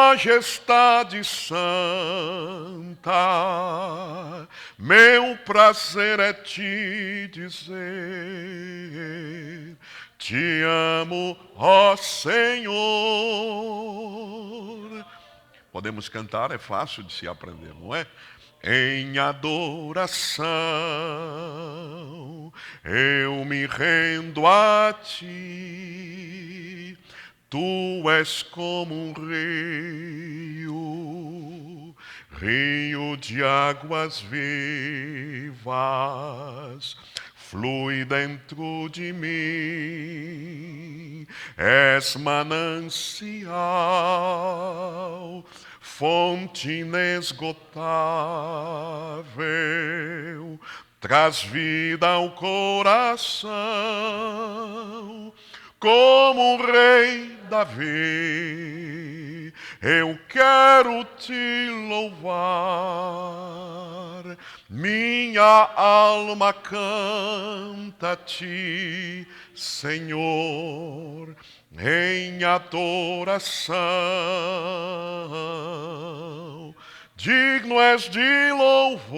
Majestade santa, meu prazer é te dizer, te amo, ó Senhor. Podemos cantar, é fácil de se aprender, não é? Em adoração, eu me rendo a ti. Tu és como um rio de águas vivas, flui dentro de mim. És manancial, fonte inesgotável, traz vida ao coração. Como o rei Davi, eu quero te louvar. Minha alma canta a ti, Senhor, em adoração. Digno és de louvor,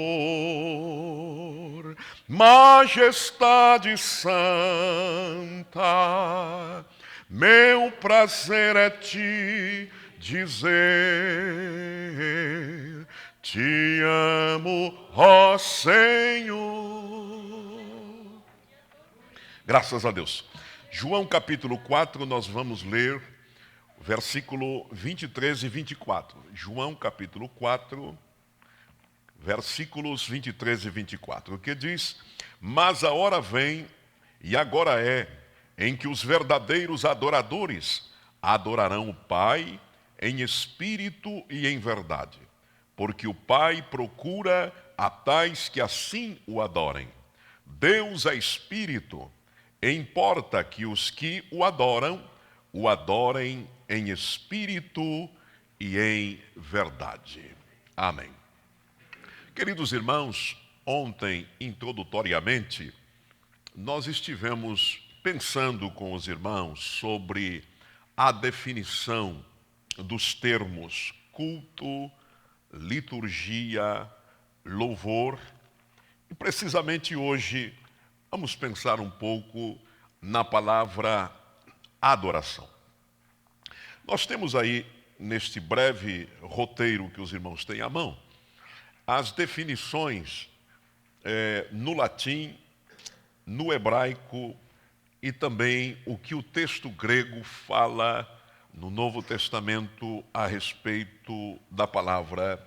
majestade santa, meu prazer é te dizer, te amo, ó Senhor. Graças a Deus. João capítulo 4, nós vamos ler versículo 23 e 24. João capítulo 4, versículos 23 e 24. O que diz? Mas a hora vem, e agora é, em que os verdadeiros adoradores adorarão o Pai em espírito e em verdade. Porque o Pai procura a tais que assim o adorem. Deus é espírito, e importa que os que o adorem em espírito e em verdade. Amém. Queridos irmãos, ontem, introdutoriamente, nós estivemos pensando com os irmãos sobre a definição dos termos culto, liturgia, louvor. E precisamente hoje vamos pensar um pouco na palavra adoração. Nós temos aí, neste breve roteiro que os irmãos têm à mão, as definições no latim, no hebraico e também o que o texto grego fala no Novo Testamento a respeito da palavra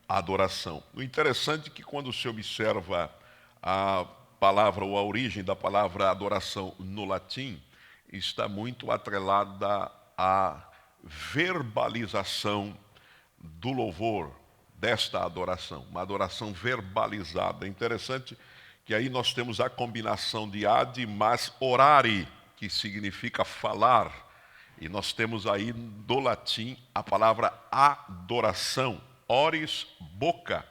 adoração. O interessante é que quando se observa a palavra ou a origem da palavra adoração no latim, está muito atrelada à verbalização do louvor, desta adoração, uma adoração verbalizada. É interessante que aí nós temos a combinação de ad mais orare, que significa falar, e nós temos aí do latim a palavra adoração, ores, boca.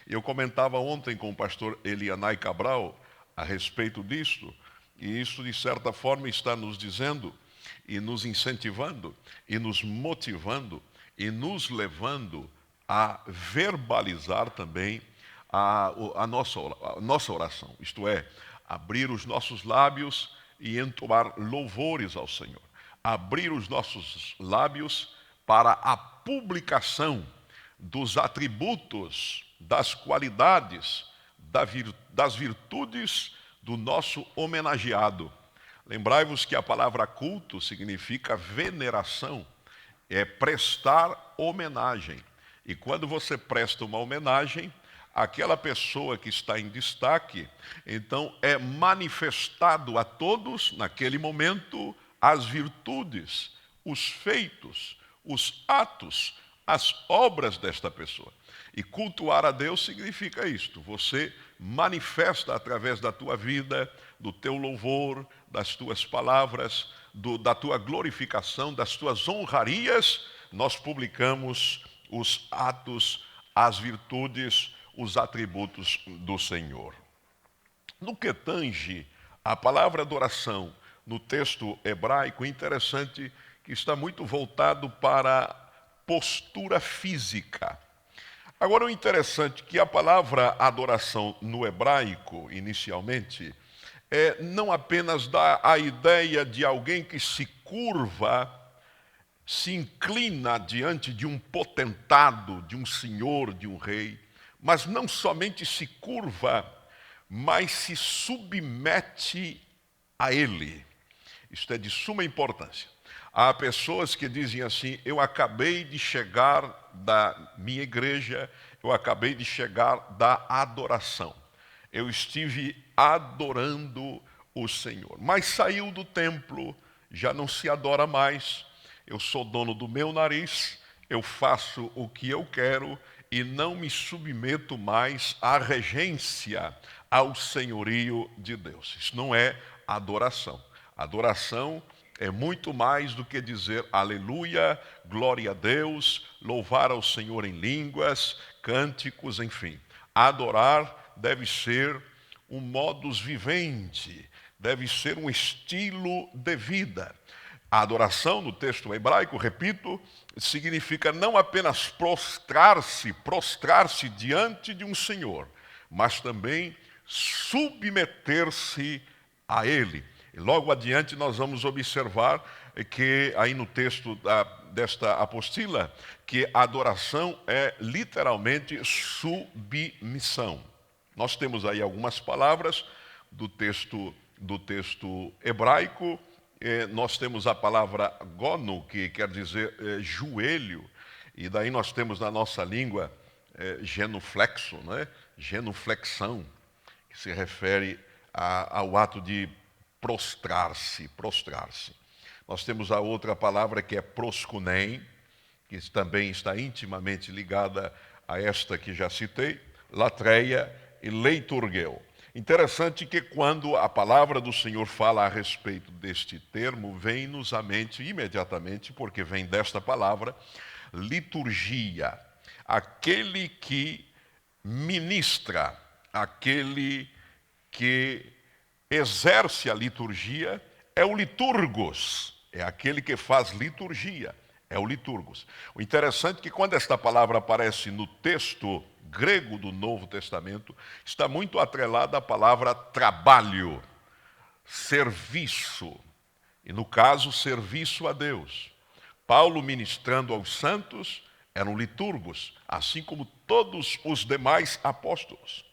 Eu comentava ontem com o pastor Elianai Cabral a respeito disto, e isso de certa forma está nos dizendo e nos incentivando e nos motivando e nos levando a verbalizar também a nossa oração, isto é, abrir os nossos lábios e entoar louvores ao Senhor, abrir os nossos lábios para a publicação dos atributos, das qualidades, das virtudes do nosso homenageado. Lembrai-vos que a palavra culto significa veneração, é prestar homenagem. E quando você presta uma homenagem, aquela pessoa que está em destaque, então é manifestado a todos, naquele momento, as virtudes, os feitos, os atos, as obras desta pessoa. E cultuar a Deus significa isto: você manifesta através da tua vida, do teu louvor, das tuas palavras, da tua glorificação, das tuas honrarias, nós publicamos os atos, as virtudes, os atributos do Senhor. No que tange a palavra adoração no texto hebraico, é interessante que está muito voltado para postura física. Agora, o interessante é que a palavra adoração no hebraico, inicialmente, não apenas dá a ideia de alguém que se curva, se inclina diante de um potentado, de um senhor, de um rei, mas não somente se curva, mas se submete a ele. Isto é de suma importância. Há pessoas que dizem assim: eu acabei de chegar da minha igreja, eu acabei de chegar da adoração. Eu estive adorando o Senhor, mas saiu do templo, já não se adora mais. Eu sou dono do meu nariz, eu faço o que eu quero e não me submeto mais à regência, ao senhorio de Deus. Isso não é adoração. Adoração é muito mais do que dizer aleluia, glória a Deus, louvar ao Senhor em línguas, cânticos, enfim. Adorar deve ser um modus vivendi, deve ser um estilo de vida. A adoração no texto hebraico, repito, significa não apenas prostrar-se diante de um Senhor, mas também submeter-se a Ele. E logo adiante nós vamos observar que aí no texto desta apostila, que a adoração é literalmente submissão. Nós temos aí algumas palavras do texto hebraico. Nós temos a palavra gono, que quer dizer joelho, e daí nós temos na nossa língua genuflexo, né? Genuflexão, que se refere ao ato de prostrar-se. Nós temos a outra palavra que é proskunem, que também está intimamente ligada a esta que já citei, latreia e leiturgeu. Interessante que quando a palavra do Senhor fala a respeito deste termo, vem-nos à mente imediatamente, porque vem desta palavra, liturgia. Aquele que ministra, aquele que exerce a liturgia é o liturgos, é aquele que faz liturgia, é o liturgos. O interessante é que quando esta palavra aparece no texto grego do Novo Testamento, está muito atrelada à palavra trabalho, serviço, e no caso, serviço a Deus. Paulo, ministrando aos santos, eram liturgos, assim como todos os demais apóstolos.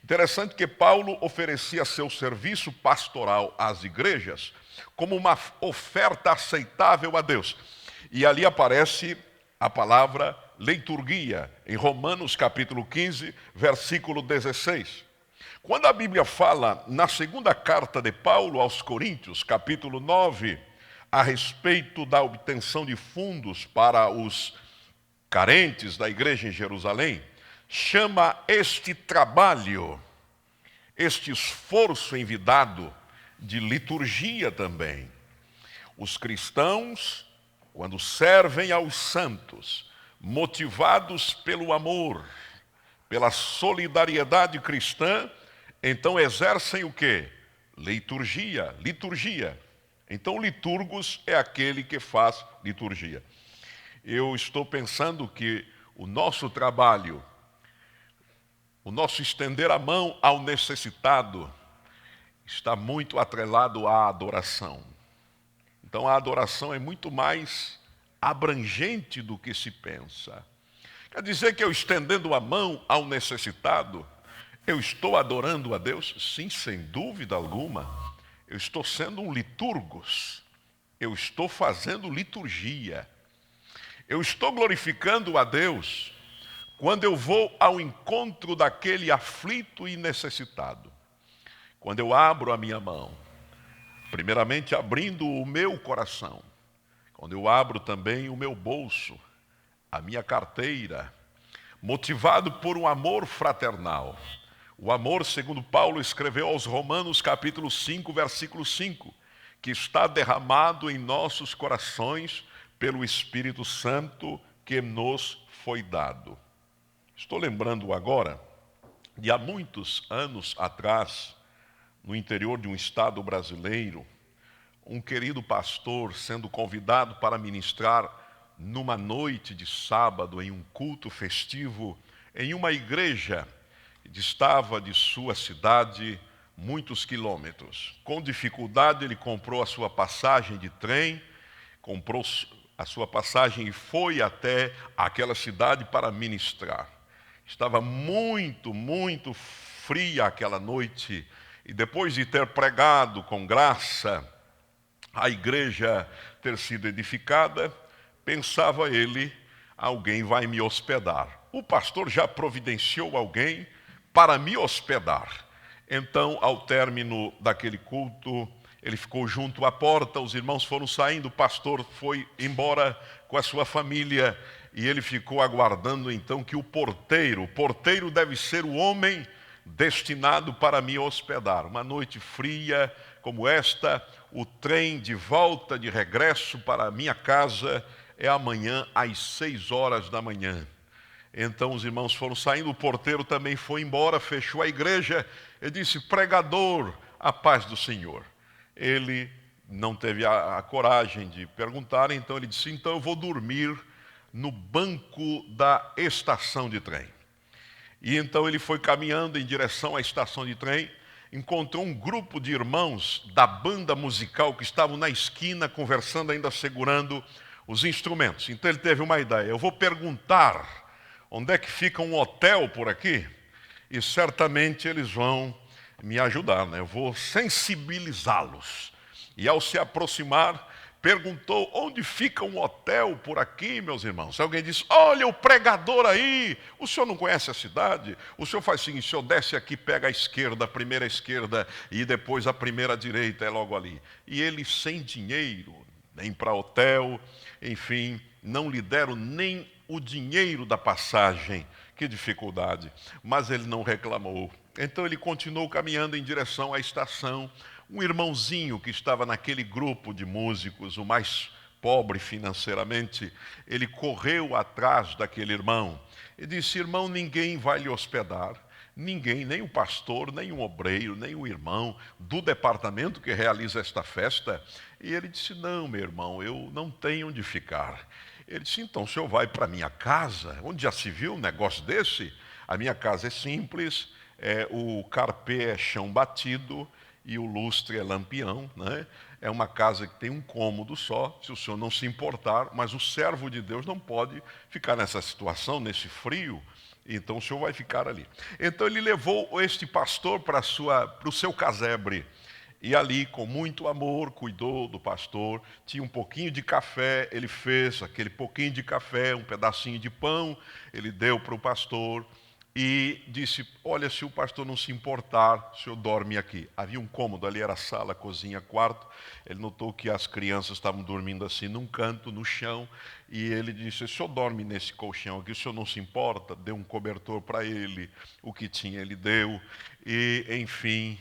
Interessante que Paulo oferecia seu serviço pastoral às igrejas como uma oferta aceitável a Deus. E ali aparece a palavra liturgia, em Romanos capítulo 15, versículo 16. Quando a Bíblia fala na segunda carta de Paulo aos Coríntios, capítulo 9, a respeito da obtenção de fundos para os carentes da igreja em Jerusalém, chama este trabalho, este esforço envidado, de liturgia também. Os cristãos, quando servem aos santos, motivados pelo amor, pela solidariedade cristã, então exercem o quê? Liturgia. Então, liturgos é aquele que faz liturgia. Eu estou pensando que o nosso trabalho, o nosso estender a mão ao necessitado, está muito atrelado à adoração. Então a adoração é muito mais abrangente do que se pensa. Quer dizer que eu estendendo a mão ao necessitado, eu estou adorando a Deus? Sim, sem dúvida alguma. Eu estou sendo um liturgos. Eu estou fazendo liturgia. Eu estou glorificando a Deus quando eu vou ao encontro daquele aflito e necessitado. Quando eu abro a minha mão, primeiramente abrindo o meu coração, quando eu abro também o meu bolso, a minha carteira, motivado por um amor fraternal. O amor, segundo Paulo escreveu aos Romanos, capítulo 5, versículo 5, que está derramado em nossos corações pelo Espírito Santo que nos foi dado. Estou lembrando agora de há muitos anos atrás, no interior de um estado brasileiro, um querido pastor sendo convidado para ministrar numa noite de sábado, em um culto festivo, em uma igreja que distava de sua cidade muitos quilômetros. Com dificuldade, ele comprou a sua passagem de trem, comprou a sua passagem e foi até aquela cidade para ministrar. Estava muito fria aquela noite, e depois de ter pregado com graça, a igreja ter sido edificada, pensava ele, alguém vai me hospedar. O pastor já providenciou alguém para me hospedar. Então, ao término daquele culto, ele ficou junto à porta, os irmãos foram saindo, o pastor foi embora com a sua família, e ele ficou aguardando então que o porteiro deve ser o homem destinado para me hospedar. Uma noite fria como esta, o trem de volta, de regresso para a minha casa, é amanhã às 6 horas da manhã. Então os irmãos foram saindo, o porteiro também foi embora, fechou a igreja. Ele disse: pregador, a paz do Senhor. Ele não teve a coragem de perguntar, então ele disse: então eu vou dormir no banco da estação de trem. E então ele foi caminhando em direção à estação de trem, encontrou um grupo de irmãos da banda musical que estavam na esquina, conversando, ainda segurando os instrumentos. Então ele teve uma ideia: eu vou perguntar onde é que fica um hotel por aqui, e certamente eles vão me ajudar, né? Eu vou sensibilizá-los. E ao se aproximar, perguntou: onde fica um hotel por aqui, meus irmãos? Alguém disse: olha o pregador aí, o senhor não conhece a cidade? O senhor faz o seguinte: o senhor desce aqui, pega a esquerda, a primeira esquerda, e depois a primeira direita, é logo ali. E ele, sem dinheiro, nem para hotel, enfim, não lhe deram nem o dinheiro da passagem. Que dificuldade! Mas ele não reclamou. Então ele continuou caminhando em direção à estação. Um irmãozinho que estava naquele grupo de músicos, o mais pobre financeiramente, ele correu atrás daquele irmão e disse: irmão, ninguém vai lhe hospedar. Ninguém, nem o pastor, nem o obreiro, nem o irmão do departamento que realiza esta festa. E ele disse: não, meu irmão, eu não tenho onde ficar. Ele disse: então o senhor vai para a minha casa? Onde já se viu um negócio desse? A minha casa é simples, o carpê é chão batido e o lustre é lampião, né? É uma casa que tem um cômodo só, se o senhor não se importar, mas o servo de Deus não pode ficar nessa situação, nesse frio, então o senhor vai ficar ali. Então ele levou este pastor para o seu casebre, e ali, com muito amor, cuidou do pastor. Tinha um pouquinho de café, ele fez aquele pouquinho de café, um pedacinho de pão, ele deu para o pastor e disse: olha, se o pastor não se importar, o senhor dorme aqui. Havia um cômodo ali, era sala, cozinha, quarto. Ele notou que as crianças estavam dormindo assim num canto, no chão, e ele disse: o senhor dorme nesse colchão aqui, o senhor não se importa? Deu um cobertor para ele, o que tinha ele deu, e enfim...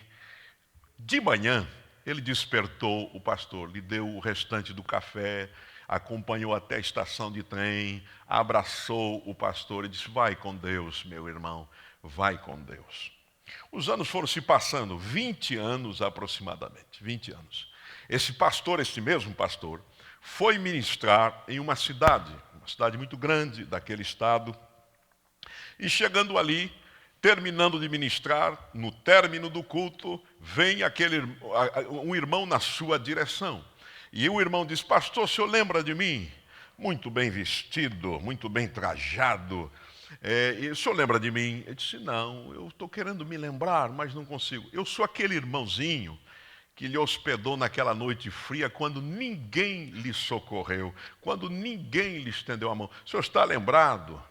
De manhã, ele despertou o pastor, lhe deu o restante do café, acompanhou até a estação de trem, abraçou o pastor e disse: vai com Deus, meu irmão, vai com Deus. Os anos foram se passando, 20 anos aproximadamente, 20 anos. Esse mesmo pastor, foi ministrar em uma cidade muito grande daquele estado, e chegando ali, terminando de ministrar, no término do culto, vem um irmão na sua direção. E o irmão diz: pastor, o senhor lembra de mim? Muito bem vestido, muito bem trajado. E o senhor lembra de mim? Eu disse: não, eu estou querendo me lembrar, mas não consigo. Eu sou aquele irmãozinho que lhe hospedou naquela noite fria, quando ninguém lhe socorreu, quando ninguém lhe estendeu a mão. O senhor está lembrado?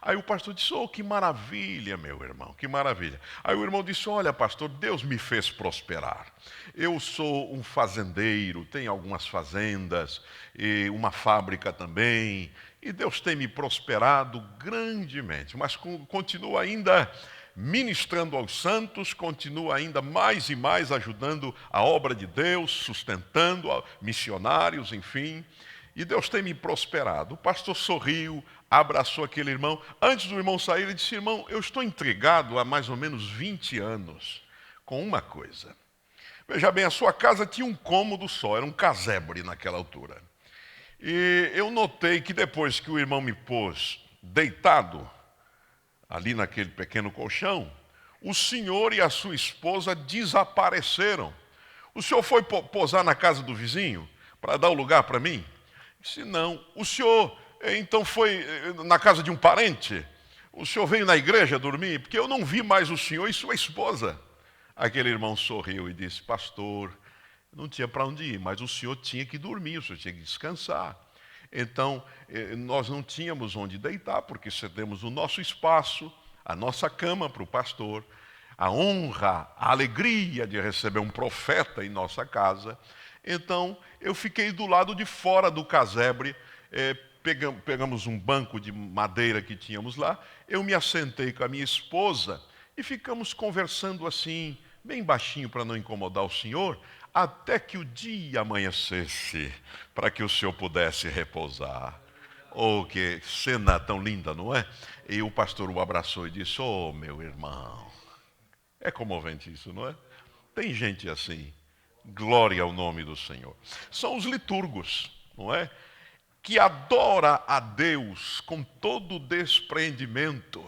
Aí o pastor disse: oh, que maravilha, meu irmão, que maravilha. Aí o irmão disse: olha, pastor, Deus me fez prosperar. Eu sou um fazendeiro, tenho algumas fazendas, e uma fábrica também, e Deus tem me prosperado grandemente, mas continua ainda ministrando aos santos, continua ainda mais e mais ajudando a obra de Deus, sustentando missionários, enfim. E Deus tem me prosperado. O pastor sorriu, abraçou aquele irmão. Antes do irmão sair, ele disse: irmão, eu estou intrigado há mais ou menos 20 anos com uma coisa. Veja bem, a sua casa tinha um cômodo só, era um casebre naquela altura. E eu notei que depois que o irmão me pôs deitado, ali naquele pequeno colchão, o senhor e a sua esposa desapareceram. O senhor foi posar na casa do vizinho para dar o lugar para mim? Disse, não. O senhor, então, foi na casa de um parente? O senhor veio na igreja dormir? Porque eu não vi mais o senhor e sua esposa. Aquele irmão sorriu e disse, pastor, não tinha para onde ir, mas o senhor tinha que dormir, o senhor tinha que descansar. Então, nós não tínhamos onde deitar, porque cedemos o nosso espaço, a nossa cama para o pastor, a honra, a alegria de receber um profeta em nossa casa. Então, eu fiquei do lado de fora do casebre, pegamos um banco de madeira que tínhamos lá, eu me assentei com a minha esposa e ficamos conversando assim, bem baixinho para não incomodar o senhor, até que o dia amanhecesse, para que o senhor pudesse repousar. Oh, que cena tão linda, não é? E o pastor o abraçou e disse, oh, meu irmão. É comovente isso, não é? Tem gente assim. Glória ao nome do Senhor. São os liturgos, não é? Que adora a Deus com todo despreendimento,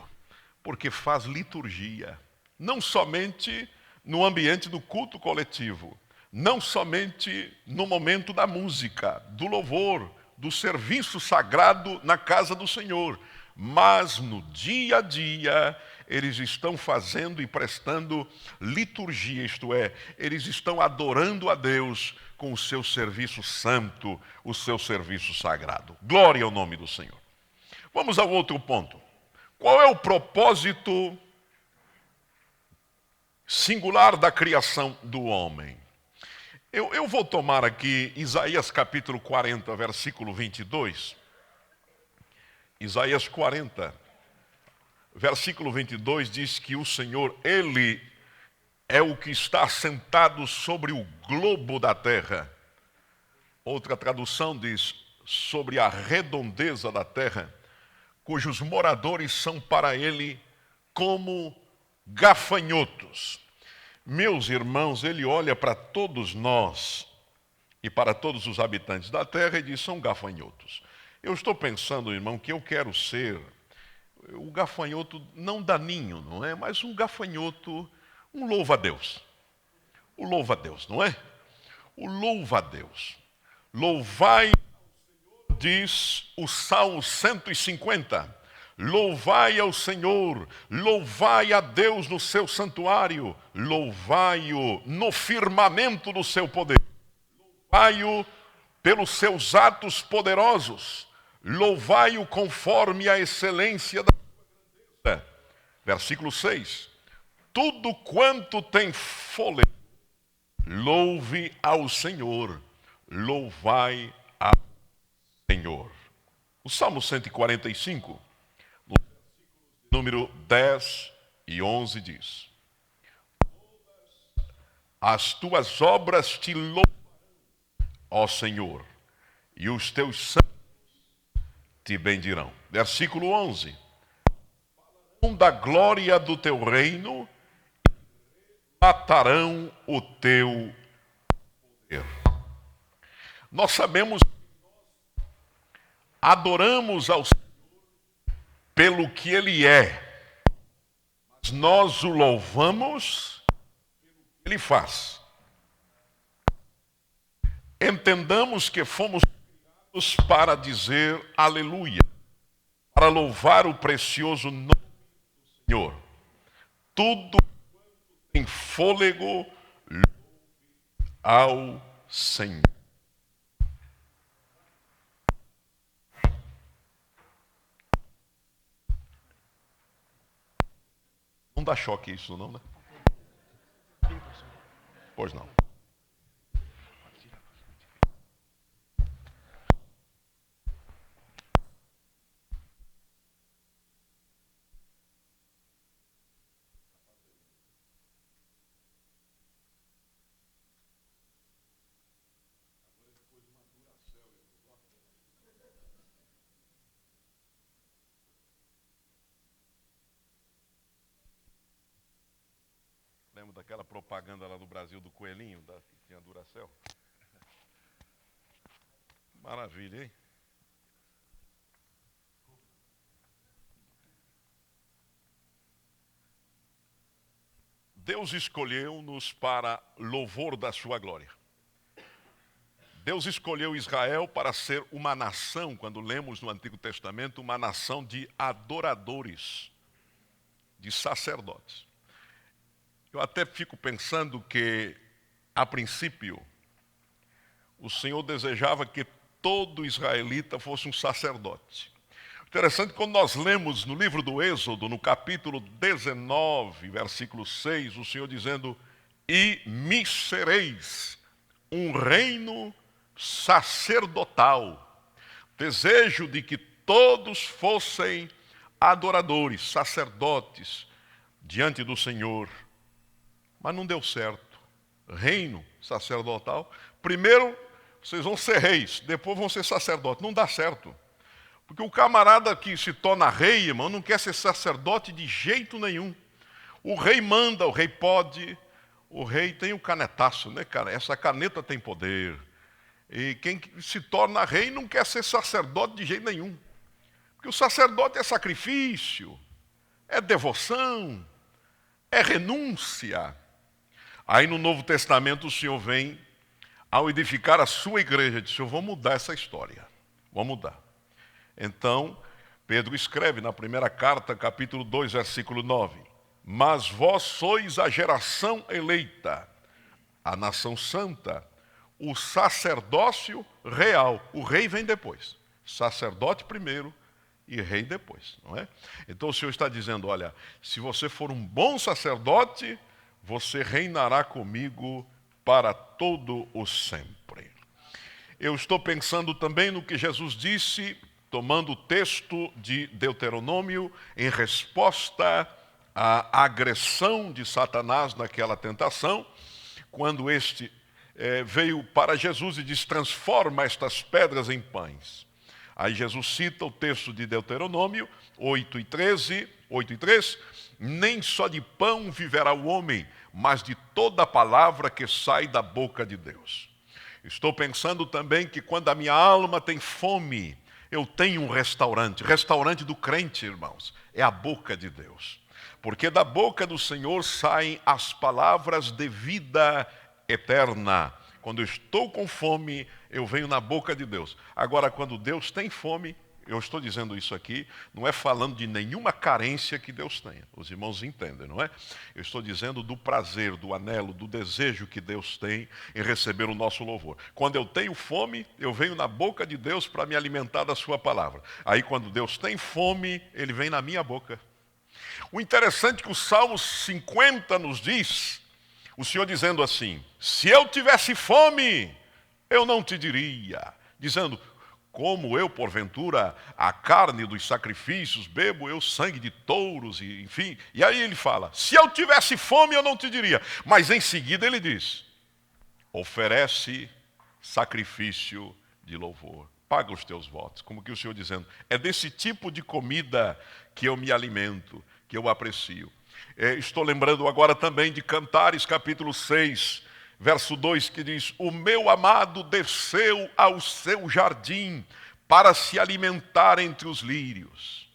porque faz liturgia. Não somente no ambiente do culto coletivo, não somente no momento da música, do louvor, do serviço sagrado na casa do Senhor, mas no dia a dia eles estão fazendo e prestando liturgia, isto é, eles estão adorando a Deus com o seu serviço santo, o seu serviço sagrado. Glória ao nome do Senhor. Vamos ao outro ponto. Qual é o propósito singular da criação do homem? Eu vou tomar aqui Isaías capítulo 40, versículo 22. Isaías 40, versículo 22 diz que o Senhor, Ele é o que está sentado sobre o globo da terra. Outra tradução diz, sobre a redondeza da terra, cujos moradores são para Ele como gafanhotos. Meus irmãos, Ele olha para todos nós e para todos os habitantes da terra e diz, são gafanhotos. Eu estou pensando, irmão, que eu quero ser o gafanhoto não daninho, não é? Mas um gafanhoto, um louva-a-Deus. O louva-a-Deus, não é? O louva-a-Deus. Louvai, diz o Salmo 150, louvai ao Senhor, louvai a Deus no seu santuário, louvai-o no firmamento do seu poder, louvai-o pelos seus atos poderosos, louvai-o conforme a excelência da sua grandeza. Versículo 6. Tudo quanto tem fôlego, louve ao Senhor, louvai ao Senhor. O Salmo 145, no número 10 e 11 diz, as tuas obras te louvam, ó Senhor, e os teus santos te bendirão. Versículo 11. Da glória do teu reino, matarão o teu poder. Nós sabemos, adoramos ao Senhor pelo que Ele é, mas nós o louvamos pelo que Ele faz. Entendamos que fomos criados para dizer aleluia, para louvar o precioso nome do Senhor. Tudo em fôlego, louve ao Senhor. Não dá choque isso, não, né? Pois não. Lembra daquela propaganda lá do Brasil do coelhinho, que tinha Duracell? Maravilha, hein? Deus escolheu-nos para louvor da sua glória. Deus escolheu Israel para ser uma nação, quando lemos no Antigo Testamento, uma nação de adoradores, de sacerdotes. Eu até fico pensando que, a princípio, o Senhor desejava que todo israelita fosse um sacerdote. Interessante, quando nós lemos no livro do Êxodo, no capítulo 19, versículo 6, o Senhor dizendo: e me sereis um reino sacerdotal. Desejo de que todos fossem adoradores, sacerdotes, diante do Senhor. Mas não deu certo. Reino sacerdotal. Primeiro, vocês vão ser reis, depois vão ser sacerdotes. Não dá certo. Porque o camarada que se torna rei, irmão, não quer ser sacerdote de jeito nenhum. O rei manda, o rei pode. O rei tem o canetaço, né, cara? Essa caneta tem poder. E quem se torna rei não quer ser sacerdote de jeito nenhum. Porque o sacerdote é sacrifício, é devoção, é renúncia. Aí no Novo Testamento o Senhor vem, ao edificar a sua igreja, diz: eu vou mudar essa história. Vou mudar. Então, Pedro escreve na primeira carta, capítulo 2, versículo 9: mas vós sois a geração eleita, a nação santa, o sacerdócio real. O rei vem depois. Sacerdote primeiro e rei depois, não é? Então o Senhor está dizendo: olha, se você for um bom sacerdote, você reinará comigo para todo o sempre. Eu estou pensando também no que Jesus disse, tomando o texto de Deuteronômio, em resposta à agressão de Satanás naquela tentação, quando este veio para Jesus e diz: transforma estas pedras em pães. Aí Jesus cita o texto de Deuteronômio 8:13, 8:3, nem só de pão viverá o homem, mas de toda a palavra que sai da boca de Deus. Estou pensando também que quando a minha alma tem fome, eu tenho um restaurante do crente, irmãos, é a boca de Deus. Porque da boca do Senhor saem as palavras de vida eterna. Quando eu estou com fome, eu venho na boca de Deus. Agora, quando Deus tem fome, eu estou dizendo isso aqui, não é falando de nenhuma carência que Deus tenha. Os irmãos entendem, não é? Eu estou dizendo do prazer, do anelo, do desejo que Deus tem em receber o nosso louvor. Quando eu tenho fome, eu venho na boca de Deus para me alimentar da sua palavra. Aí quando Deus tem fome, Ele vem na minha boca. O interessante é que o Salmo 50 nos diz, o Senhor dizendo assim: se eu tivesse fome, eu não te diria. Dizendo: como eu, porventura, a carne dos sacrifícios, bebo eu sangue de touros, e enfim. E aí ele fala: se eu tivesse fome, eu não te diria. Mas em seguida ele diz: oferece sacrifício de louvor. Paga os teus votos. Como que o Senhor dizendo: é desse tipo de comida que eu me alimento, que eu aprecio. Estou lembrando agora também de Cantares, capítulo 6, verso 2, que diz: o meu amado desceu ao seu jardim para se alimentar entre os lírios.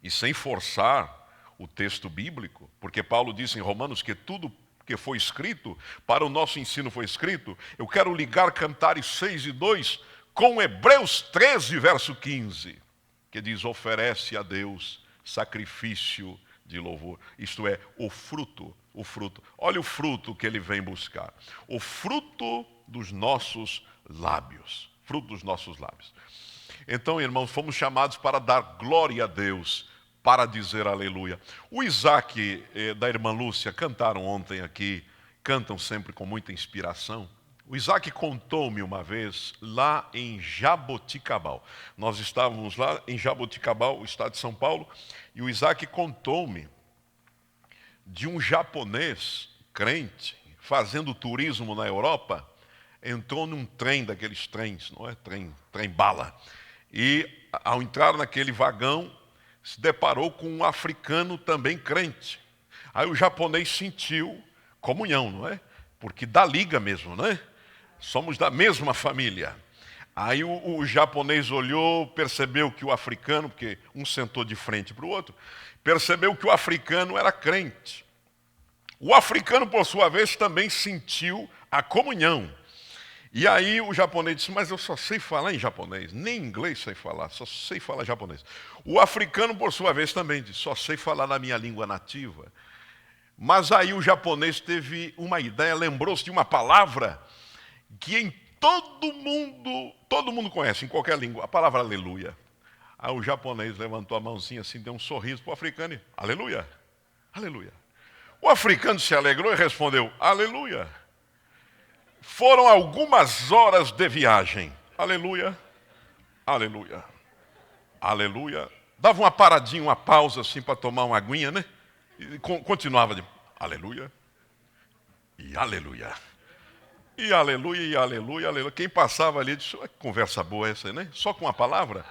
E sem forçar o texto bíblico, porque Paulo disse em Romanos que tudo que foi escrito, para o nosso ensino foi escrito, eu quero ligar Cantares 6 e 2 com Hebreus 13, verso 15, que diz: oferece a Deus sacrifício de louvor, isto é, o fruto. Olha o fruto que ele vem buscar. O fruto dos nossos lábios. Fruto dos nossos lábios. Então, irmãos, fomos chamados para dar glória a Deus, para dizer aleluia. O Isaac da irmã Lúcia cantaram ontem aqui, cantam sempre com muita inspiração. O Isaac contou-me uma vez lá em Jaboticabal. Nós estávamos lá em Jaboticabal, o estado de São Paulo, e o Isaac contou-me de um japonês crente fazendo turismo na Europa, entrou num trem daqueles trens, não é? Trem bala. E ao entrar naquele vagão, se deparou com um africano também crente. Aí o japonês sentiu comunhão, não é? Porque dá liga mesmo, não é? Somos da mesma família. Aí o japonês olhou, percebeu que o africano, porque um sentou de frente para o outro, percebeu que o africano era crente. O africano, por sua vez, também sentiu a comunhão. E aí o japonês disse, mas eu só sei falar em japonês, nem inglês sei falar, só sei falar japonês. O africano, por sua vez, também disse, só sei falar na minha língua nativa. Mas aí o japonês teve uma ideia, lembrou-se de uma palavra que em todo mundo conhece, em qualquer língua, a palavra aleluia. Aí o japonês levantou a mãozinha assim, deu um sorriso para o africano e, aleluia, aleluia. O africano se alegrou e respondeu, aleluia. Foram algumas horas de viagem. Aleluia, aleluia, aleluia. Dava uma paradinha, uma pausa assim para tomar uma aguinha, né? E continuava de aleluia e aleluia. E aleluia, e aleluia, aleluia. Quem passava ali disse, que conversa boa essa, né? Só com a palavra.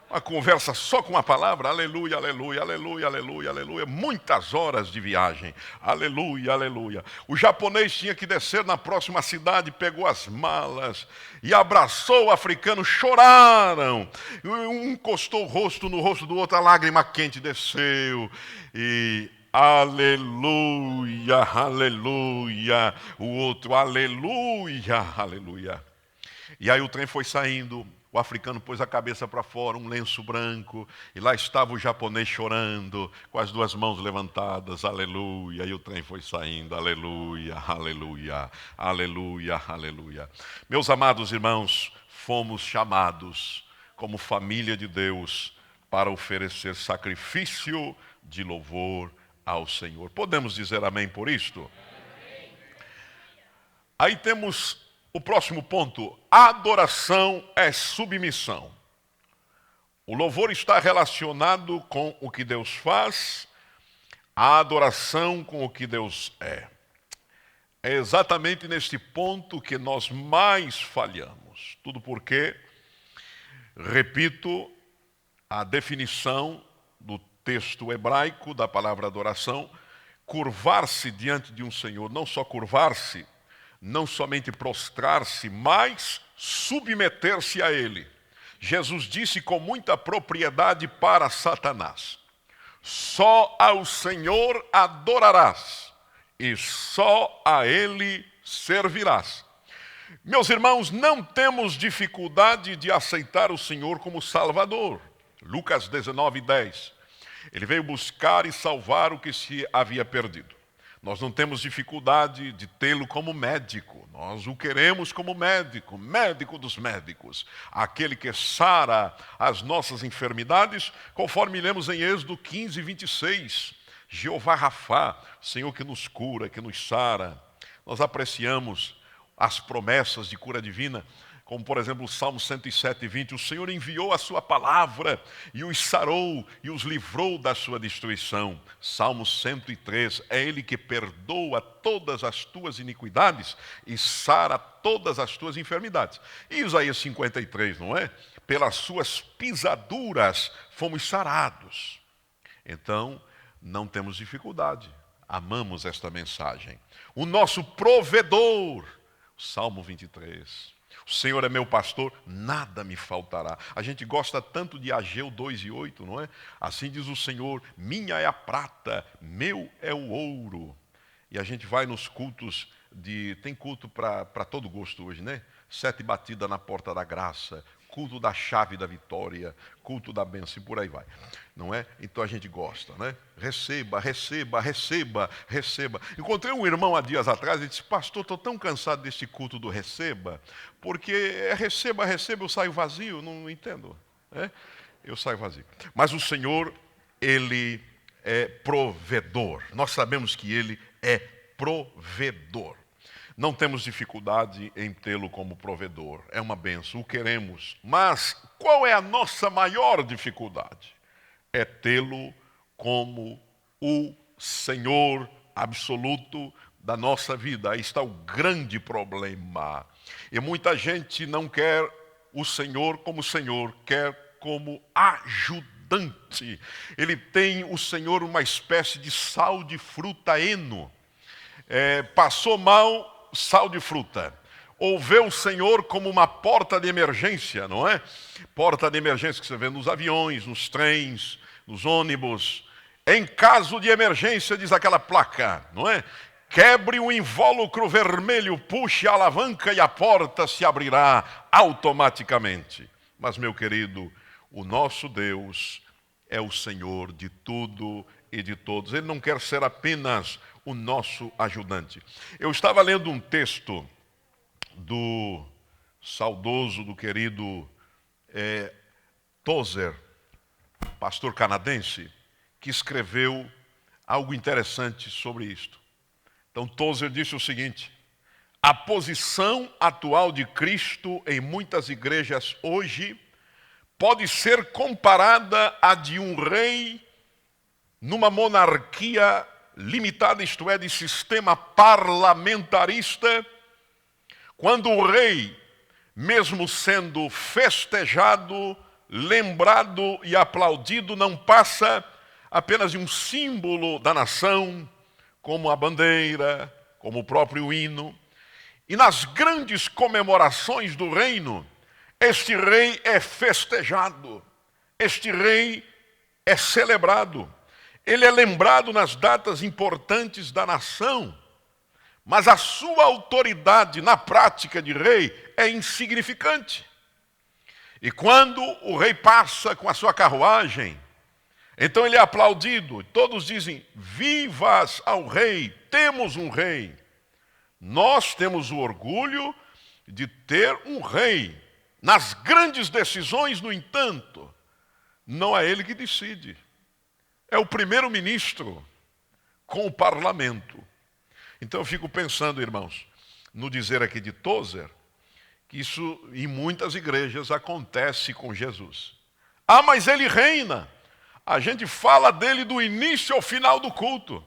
Uma conversa só com a palavra, aleluia, aleluia, aleluia, aleluia, aleluia. Muitas horas de viagem, aleluia, aleluia. O japonês tinha que descer na próxima cidade, pegou as malas e abraçou o africano, choraram. Um encostou o rosto no rosto do outro, a lágrima quente desceu e... aleluia, aleluia. O outro, aleluia, aleluia. E aí o trem foi saindo. O africano pôs a cabeça para fora, um lenço branco, e lá estava o japonês chorando, com as duas mãos levantadas, aleluia, e o trem foi saindo, aleluia, aleluia, aleluia, aleluia. Meus amados irmãos, fomos chamados como família de Deus para oferecer sacrifício de louvor ao Senhor. Podemos dizer amém por isto? Aí temos o próximo ponto, adoração é submissão. O louvor está relacionado com o que Deus faz, a adoração com o que Deus é. É exatamente neste ponto que nós mais falhamos. Tudo porque, repito, a definição do texto hebraico da palavra adoração, curvar-se diante de um Senhor, não só curvar-se, não somente prostrar-se, mas submeter-se a Ele. Jesus disse com muita propriedade para Satanás, só ao Senhor adorarás e só a Ele servirás. Meus irmãos, não temos dificuldade de aceitar o Senhor como Salvador. Lucas 19:10. Ele veio buscar e salvar o que se havia perdido. Nós não temos dificuldade de tê-lo como médico. Nós o queremos como médico, médico dos médicos. Aquele que sara as nossas enfermidades, conforme lemos em Êxodo 15:26. Jeová Rafá, Senhor que nos cura, que nos sara. Nós apreciamos as promessas de cura divina, como por exemplo o Salmo 107:20, o Senhor enviou a sua palavra e os sarou e os livrou da sua destruição. Salmo 103, é Ele que perdoa todas as tuas iniquidades e sara todas as tuas enfermidades. E Isaías 53, não é? Pelas suas pisaduras fomos sarados. Então, não temos dificuldade, amamos esta mensagem. O nosso provedor, Salmo 23. O Senhor é meu pastor, nada me faltará. A gente gosta tanto de Ageu 2:8, não é? Assim diz o Senhor, minha é a prata, meu é o ouro. E a gente vai nos cultos tem culto para todo gosto hoje, né? 7 batidas na porta da graça, culto da chave da vitória, culto da bênção e por aí vai, não é? Então a gente gosta, né? Receba, receba, receba, receba. Encontrei um irmão há dias atrás e disse, pastor, estou tão cansado desse culto do receba, porque receba, receba, eu saio vazio, não entendo, né? Eu saio vazio. Mas o Senhor, Ele é provedor. Nós sabemos que Ele é provedor. Não temos dificuldade em tê-lo como provedor. É uma bênção, o queremos. Mas qual é a nossa maior dificuldade? É tê-lo como o Senhor absoluto da nossa vida. Aí está o grande problema. E muita gente não quer o Senhor como Senhor, quer como ajudante. Ele tem o Senhor uma espécie de sal de fruta eno. Passou mal, sal de fruta. Ou vê o Senhor como uma porta de emergência, não é? Porta de emergência que você vê nos aviões, nos trens, nos ônibus. Em caso de emergência, diz aquela placa, não é? quebre o invólucro vermelho, puxe a alavanca e a porta se abrirá automaticamente. Mas, meu querido, o nosso Deus é o Senhor de tudo e de todos. Ele não quer ser apenas o nosso ajudante. Eu estava lendo um texto do saudoso, do querido Tozer, pastor canadense, que escreveu algo interessante sobre isto. Então Tozer disse o seguinte: a posição atual de Cristo em muitas igrejas hoje pode ser comparada à de um rei numa monarquia limitada, isto é, de sistema parlamentarista, quando o rei, mesmo sendo festejado, lembrado e aplaudido, não passa apenas de um símbolo da nação, como a bandeira, como o próprio hino. E nas grandes comemorações do reino, este rei é festejado, este rei é celebrado. Ele é lembrado nas datas importantes da nação, mas a sua autoridade na prática de rei é insignificante. E quando o rei passa com a sua carruagem, então ele é aplaudido, todos dizem: vivas ao rei, temos um rei. Nós temos o orgulho de ter um rei. Nas grandes decisões, no entanto, não é ele que decide. É o primeiro-ministro com o parlamento. Então eu fico pensando, irmãos, no dizer aqui de Tozer, que isso em muitas igrejas acontece com Jesus. Ah, mas ele reina. A gente fala dele do início ao final do culto.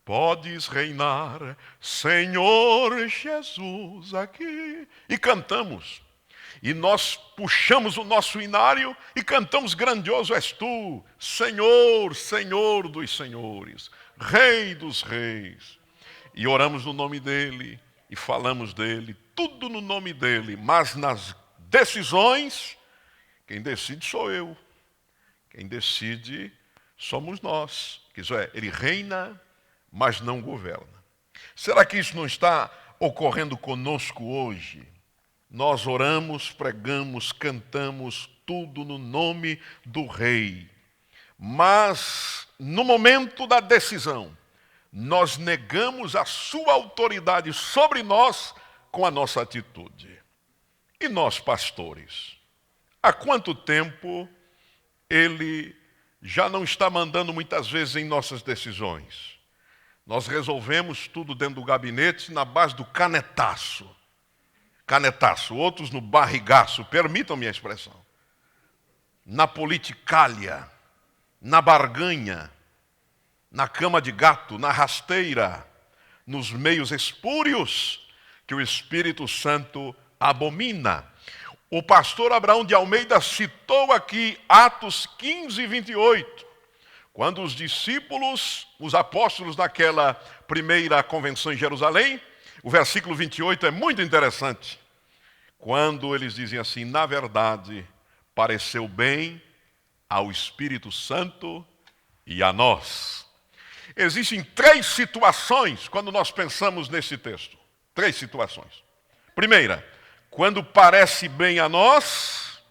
Podes reinar, Senhor Jesus, aqui. E cantamos. E nós puxamos o nosso inário e cantamos: grandioso és tu, Senhor, Senhor dos senhores, Rei dos reis. E oramos no nome dele e falamos dele, tudo no nome dele. Mas nas decisões, quem decide sou eu. Quem decide somos nós. Isso é, ele reina, mas não governa. Será que isso não está ocorrendo conosco hoje? Nós oramos, pregamos, cantamos, tudo no nome do Rei. Mas, no momento da decisão, nós negamos a sua autoridade sobre nós com a nossa atitude. E nós, pastores, há quanto tempo ele já não está mandando muitas vezes em nossas decisões? Nós resolvemos tudo dentro do gabinete na base do canetaço. Canetaço, outros no barrigaço, permitam-me a expressão. Na politicalha, na barganha, na cama de gato, na rasteira, nos meios espúrios que o Espírito Santo abomina. O pastor Abraão de Almeida citou aqui Atos 15, 28, quando os discípulos, os apóstolos naquela primeira convenção em Jerusalém, o versículo 28 é muito interessante. Quando eles dizem assim: na verdade, pareceu bem ao Espírito Santo e a nós. Existem 3 situações quando nós pensamos nesse texto. 3 situações. Primeira, quando parece bem a nós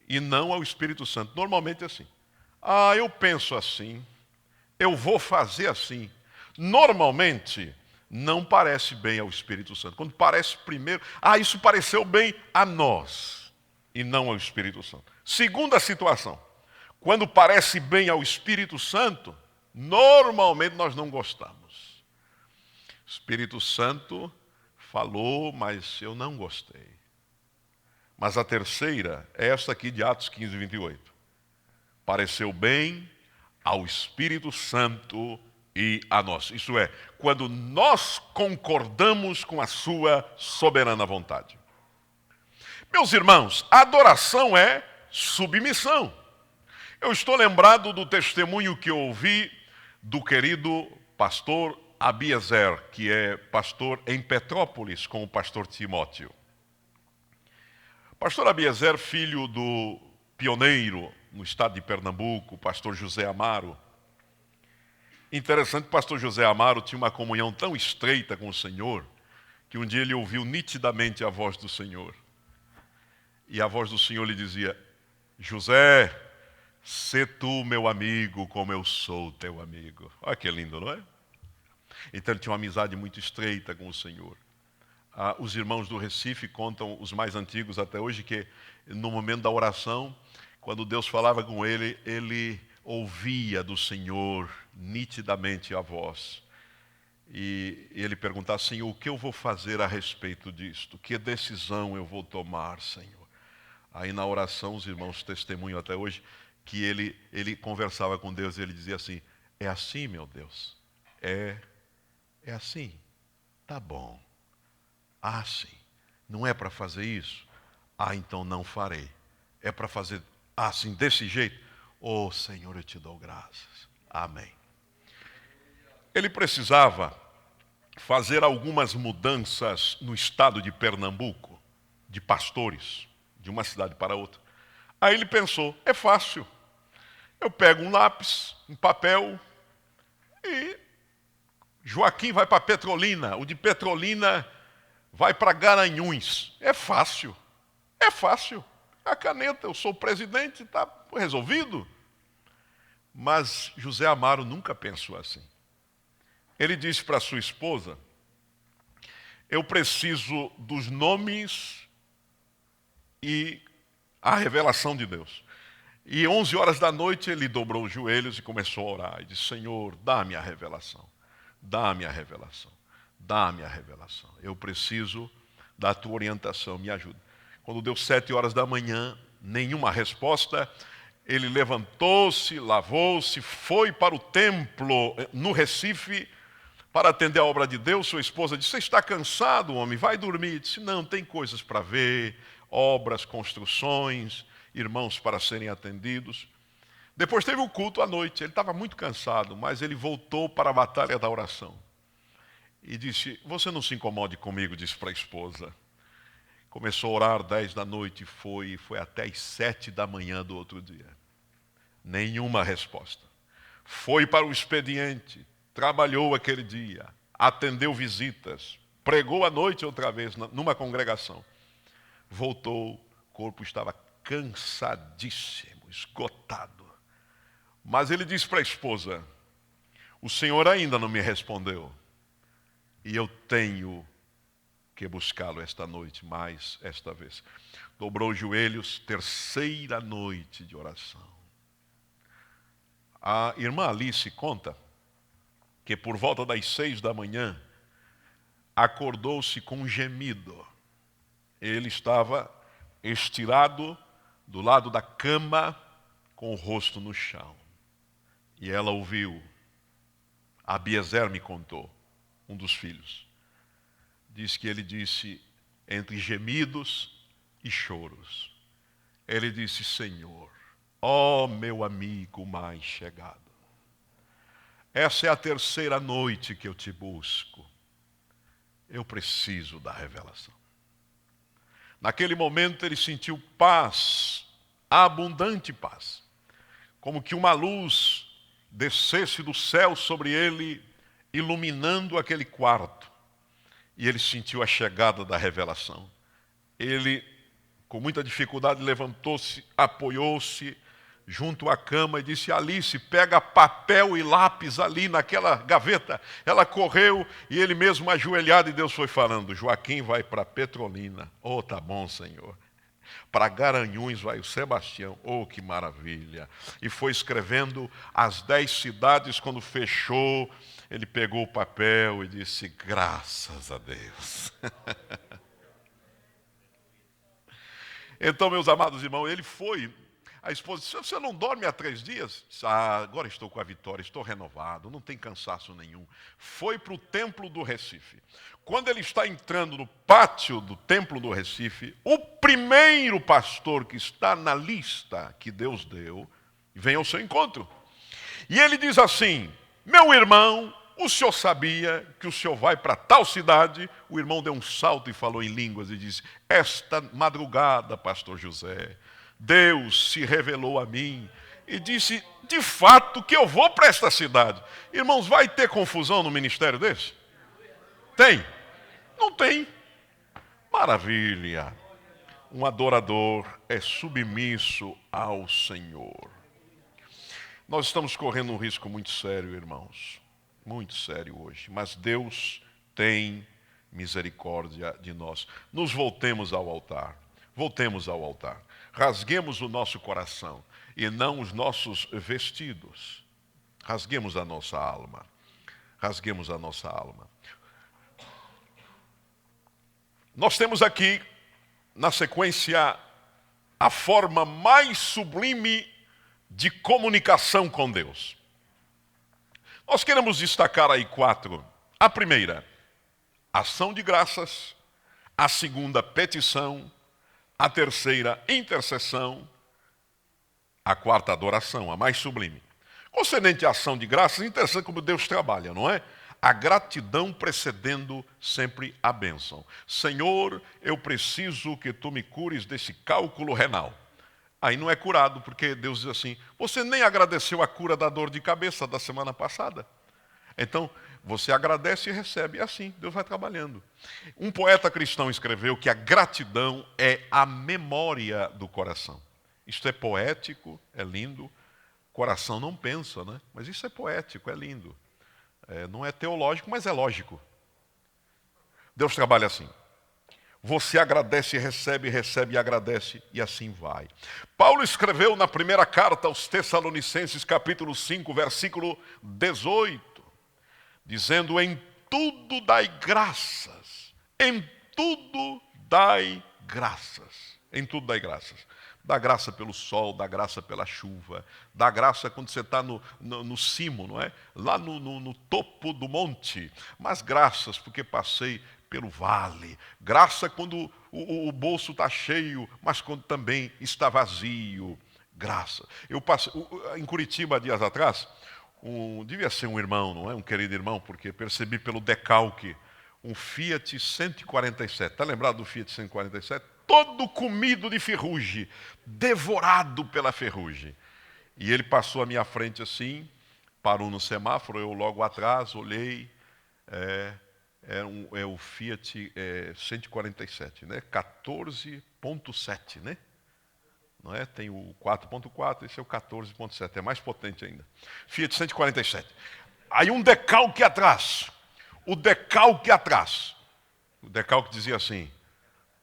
e não ao Espírito Santo. Normalmente é assim. Ah, eu penso assim, eu vou fazer assim. Normalmente não parece bem ao Espírito Santo. Quando parece primeiro, isso pareceu bem a nós e não ao Espírito Santo. Segunda situação, quando parece bem ao Espírito Santo, normalmente nós não gostamos. O Espírito Santo falou, mas eu não gostei. Mas a terceira é esta aqui de Atos 15, 28. Pareceu bem ao Espírito Santo e a nós. Isso é, quando nós concordamos com a sua soberana vontade. Meus irmãos, a adoração é submissão. Eu estou lembrado do testemunho que eu ouvi do querido pastor Abiezer, que é pastor em Petrópolis, com o pastor Timóteo. Pastor Abiezer, filho do pioneiro no estado de Pernambuco, pastor José Amaro. Interessante que o pastor José Amaro tinha uma comunhão tão estreita com o Senhor, que um dia ele ouviu nitidamente a voz do Senhor. E a voz do Senhor lhe dizia: José, sê tu meu amigo como eu sou teu amigo. Olha que lindo, não é? Então ele tinha uma amizade muito estreita com o Senhor. Os irmãos do Recife contam, os mais antigos até hoje, que no momento da oração, quando Deus falava com ele, ele ouvia do Senhor nitidamente a voz. E ele perguntava: Senhor, o que eu vou fazer a respeito disto? Que decisão eu vou tomar, Senhor? Aí na oração, os irmãos testemunham até hoje, que ele conversava com Deus e ele dizia assim: é assim, meu Deus? É assim? Tá bom. Ah, sim. Não é para fazer isso? Ah, então não farei. É para fazer assim, desse jeito? Oh, Senhor, eu te dou graças. Amém. Ele precisava fazer algumas mudanças no estado de Pernambuco, de pastores, de uma cidade para outra. Aí ele pensou: é fácil. Eu pego um lápis, um papel e Joaquim vai para Petrolina, o de Petrolina vai para Garanhuns. É fácil. É fácil. A caneta, eu sou o presidente, está resolvido. Mas José Amaro nunca pensou assim. Ele disse para sua esposa: eu preciso dos nomes e a revelação de Deus. E 11 horas da noite ele dobrou os joelhos e começou a orar. E disse: Senhor, dá-me a revelação. Dá-me a revelação. Dá-me a revelação. Eu preciso da tua orientação, me ajuda. Quando deu 7 horas da manhã, nenhuma resposta. Ele levantou-se, lavou-se, foi para o templo no Recife para atender a obra de Deus. Sua esposa disse: você está cansado, homem? Vai dormir. Ele disse: não, tem coisas para ver, obras, construções, irmãos para serem atendidos. Depois teve o culto à noite. Ele estava muito cansado, mas ele voltou para a batalha da oração. E disse: você não se incomode comigo, disse para a esposa. Começou a orar 10 da noite e foi até as 7 da manhã do outro dia. Nenhuma resposta. Foi para o expediente, trabalhou aquele dia, atendeu visitas, pregou à noite outra vez numa congregação. Voltou, o corpo estava cansadíssimo, esgotado. Mas ele disse para a esposa: o Senhor ainda não me respondeu. E eu tenho que buscá-lo esta noite, mais esta vez. Dobrou os joelhos, terceira noite de oração. A irmã Alice conta que por volta das 6 da manhã, acordou-se com um gemido. Ele estava estirado do lado da cama, com o rosto no chão. E ela ouviu. Abiezer me contou, um dos filhos. Diz que ele disse, entre gemidos e choros, ele disse: Senhor, ó meu amigo mais chegado, essa é a terceira noite que eu te busco. Eu preciso da revelação. Naquele momento ele sentiu paz, abundante paz, como que uma luz descesse do céu sobre ele, iluminando aquele quarto. E ele sentiu a chegada da revelação. Ele, com muita dificuldade, levantou-se, apoiou-se junto à cama e disse: Alice, pega papel e lápis ali naquela gaveta. Ela correu e ele mesmo ajoelhado, e Deus foi falando: Joaquim vai para Petrolina. Oh, tá bom, Senhor. Para Garanhuns vai o Sebastião. Oh, que maravilha. E foi escrevendo as 10 cidades. Quando fechou, ele pegou o papel e disse: graças a Deus. Então, meus amados irmãos, ele foi. A esposa disse: você não dorme há 3 dias? Disse: agora estou com a vitória, estou renovado, não tem cansaço nenhum. Foi para o templo do Recife. Quando ele está entrando no pátio do templo do Recife, o primeiro pastor que está na lista que Deus deu, vem ao seu encontro. E ele diz assim: meu irmão, o senhor sabia que o senhor vai para tal cidade? O irmão deu um salto e falou em línguas e disse: esta madrugada, pastor José, Deus se revelou a mim e disse, de fato, que eu vou para esta cidade. Irmãos, vai ter confusão no ministério desse? Tem? Não tem. Maravilha. Um adorador é submisso ao Senhor. Nós estamos correndo um risco muito sério, irmãos. Muito sério hoje. Mas Deus tem misericórdia de nós. Nos voltemos ao altar. Voltemos ao altar. Rasguemos o nosso coração e não os nossos vestidos. Rasguemos a nossa alma. Rasguemos a nossa alma. Nós temos aqui, na sequência, a forma mais sublime de comunicação com Deus. Nós queremos destacar aí 4. A primeira, ação de graças. A segunda, petição. A terceira, intercessão. A quarta, adoração, a mais sublime. Concernente à ação de graças, interessante como Deus trabalha, não é? A gratidão precedendo sempre a bênção. Senhor, eu preciso que tu me cures desse cálculo renal. Aí não é curado, porque Deus diz assim, você nem agradeceu a cura da dor de cabeça da semana passada. Então, você agradece e recebe. É assim, Deus vai trabalhando. Um poeta cristão escreveu que a gratidão é a memória do coração. Isto é poético, é lindo. Coração não pensa, né? Mas isso é poético, é lindo. Não é teológico, mas é lógico. Deus trabalha assim. Você agradece, recebe e agradece, e assim vai. Paulo escreveu na primeira carta aos Tessalonicenses, capítulo 5, versículo 18, dizendo, em tudo dai graças. Em tudo dai graças. Em tudo dai graças. Dá graça pelo sol, dá graça pela chuva, dá graça quando você está no cimo, não é? Lá no topo do monte. Mas graças porque passei pelo vale. Graça quando o bolso está cheio, mas quando também está vazio. Graça. Eu passei em Curitiba, dias atrás, devia ser um irmão, não é? Um querido irmão, porque percebi pelo decalque, um Fiat 147. Está lembrado do Fiat 147? Todo comido de ferrugem, devorado pela ferrugem. E ele passou à minha frente assim, parou no semáforo, eu logo atrás, olhei, é o Fiat 147, né? 14.7, né? Não é? Tem o 4.4, esse é o 14.7, é mais potente ainda. Fiat 147. Aí um decalque atrás, o decalque dizia assim,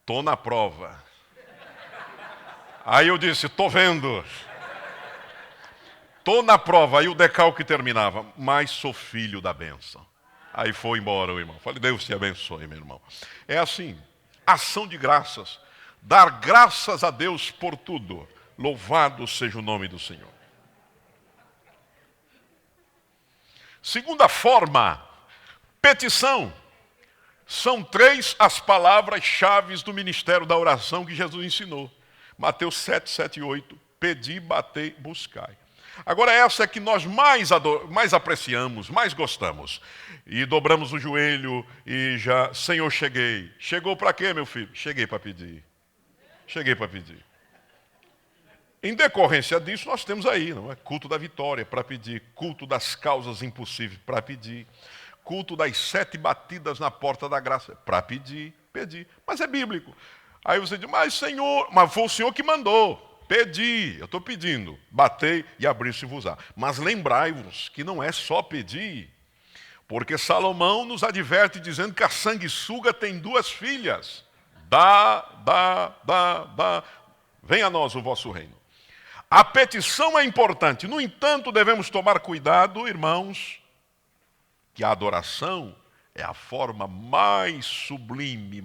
estou na prova. Aí eu disse, estou vendo. Estou na prova. Aí o decalque terminava, mas sou filho da bênção. Aí foi embora o irmão. Falei, Deus te abençoe, meu irmão. É assim, ação de graças. Dar graças a Deus por tudo. Louvado seja o nome do Senhor. Segunda forma, petição. São 3 as palavras-chave do ministério da oração que Jesus ensinou. Mateus 7, 7 e 8. Pedi, batei, buscai. Agora essa é que nós mais apreciamos, mais gostamos. E dobramos o joelho e já, Senhor, cheguei. Chegou para quê, meu filho? Cheguei para pedir. Cheguei para pedir. Em decorrência disso, nós temos aí, não é? Culto da vitória para pedir. Culto das causas impossíveis para pedir. Culto das 7 batidas na porta da graça, para pedir. Mas é bíblico. Aí você diz, mas Senhor, mas foi o Senhor que mandou. Pedi, eu estou pedindo. Batei e abri-se-vos-á. Mas lembrai-vos que não é só pedir. Porque Salomão nos adverte dizendo que a sanguessuga tem 2 filhas. Dá. Venha a nós o vosso reino. A petição é importante. No entanto, devemos tomar cuidado, irmãos, que a adoração é a forma mais sublime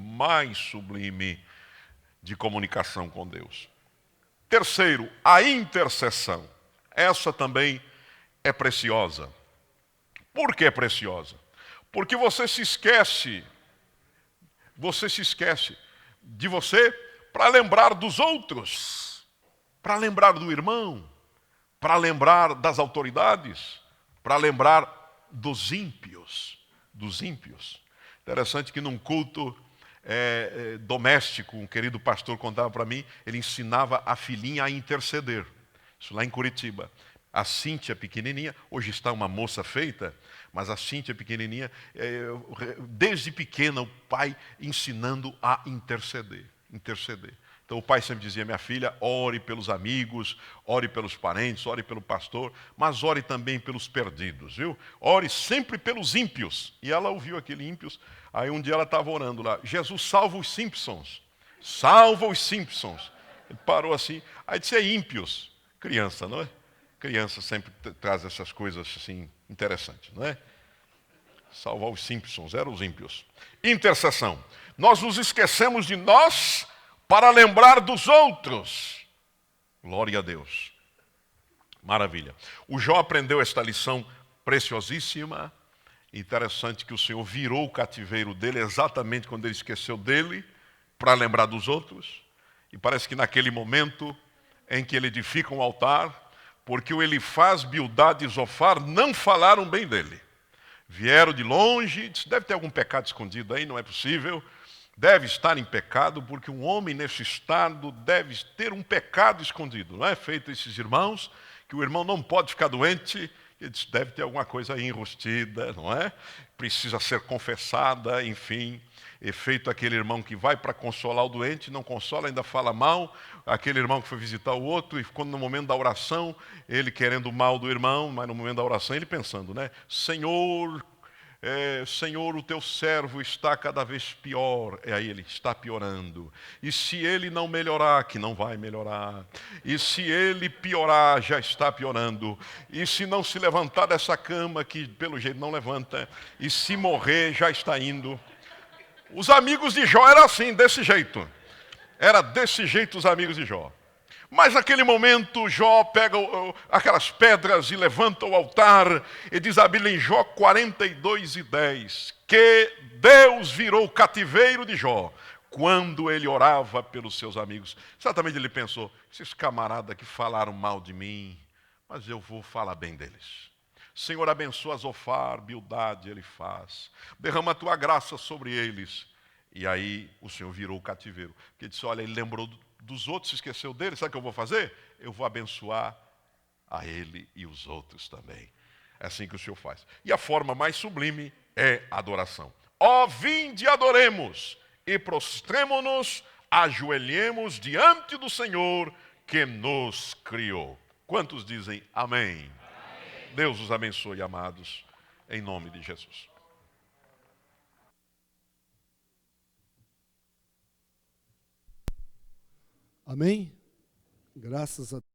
de comunicação com Deus. Terceiro, a intercessão. Essa também é preciosa. Por que é preciosa? Porque você se esquece de você para lembrar dos outros, para lembrar do irmão, para lembrar das autoridades, para lembrar dos ímpios. Interessante que num culto doméstico, um querido pastor contava para mim, ele ensinava a filhinha a interceder. Isso lá em Curitiba. A Cíntia pequenininha, hoje está uma moça feita, mas a Cíntia pequenininha, desde pequena o pai ensinando a interceder. Então o pai sempre dizia, minha filha, ore pelos amigos, ore pelos parentes, ore pelo pastor, mas ore também pelos perdidos, viu? Ore sempre pelos ímpios. E ela ouviu aquele ímpios, aí um dia ela estava orando lá, Jesus salva os Simpsons, salva os Simpsons. Ele parou assim, aí disse, ímpios, criança, não é? Criança sempre traz essas coisas assim interessantes, não é? Salvar os Simpsons, eram os ímpios. Intercessão. Nós nos esquecemos de nós para lembrar dos outros. Glória a Deus. Maravilha. O Jó aprendeu esta lição preciosíssima. Interessante que o Senhor virou o cativeiro dele exatamente quando ele esqueceu dele, para lembrar dos outros. E parece que naquele momento em que ele edifica um altar, porque o Elifaz, Bildade e Zofar não falaram bem dele. Vieram de longe, disse, deve ter algum pecado escondido aí, não é possível. Deve estar em pecado, porque um homem nesse estado deve ter um pecado escondido. Não é feito esses irmãos, que o irmão não pode ficar doente, ele disse, deve ter alguma coisa aí enrustida, não é? Precisa ser confessada, enfim. E feito aquele irmão que vai para consolar o doente, não consola, ainda fala mal. Aquele irmão que foi visitar o outro, e quando no momento da oração, ele querendo o mal do irmão, mas no momento da oração ele pensando, né? Senhor, Senhor, o teu servo está cada vez pior. E aí ele está piorando. E se ele não melhorar, que não vai melhorar. E se ele piorar, já está piorando. E se não se levantar dessa cama, que pelo jeito não levanta. E se morrer, já está indo. Os amigos de Jó eram assim, desse jeito. Era desse jeito os amigos de Jó. Mas naquele momento Jó pega aquelas pedras e levanta o altar. E diz a Bíblia em Jó 42:10 que Deus virou o cativeiro de Jó quando ele orava pelos seus amigos. Certamente ele pensou, esses camaradas que falaram mal de mim, mas eu vou falar bem deles. Senhor, abençoa Zofar, Bildade, Elifaz. Derrama a tua graça sobre eles. E aí o Senhor virou o cativeiro. Porque disse, olha, ele lembrou dos outros, se esqueceu dele. Sabe o que eu vou fazer? Eu vou abençoar a ele e os outros também. É assim que o Senhor faz. E a forma mais sublime é a adoração. Ó, vinde, adoremos e prostremo-nos, ajoelhemos diante do Senhor que nos criou. Quantos dizem amém? Deus os abençoe, amados, em nome de Jesus. Amém? Graças a Deus.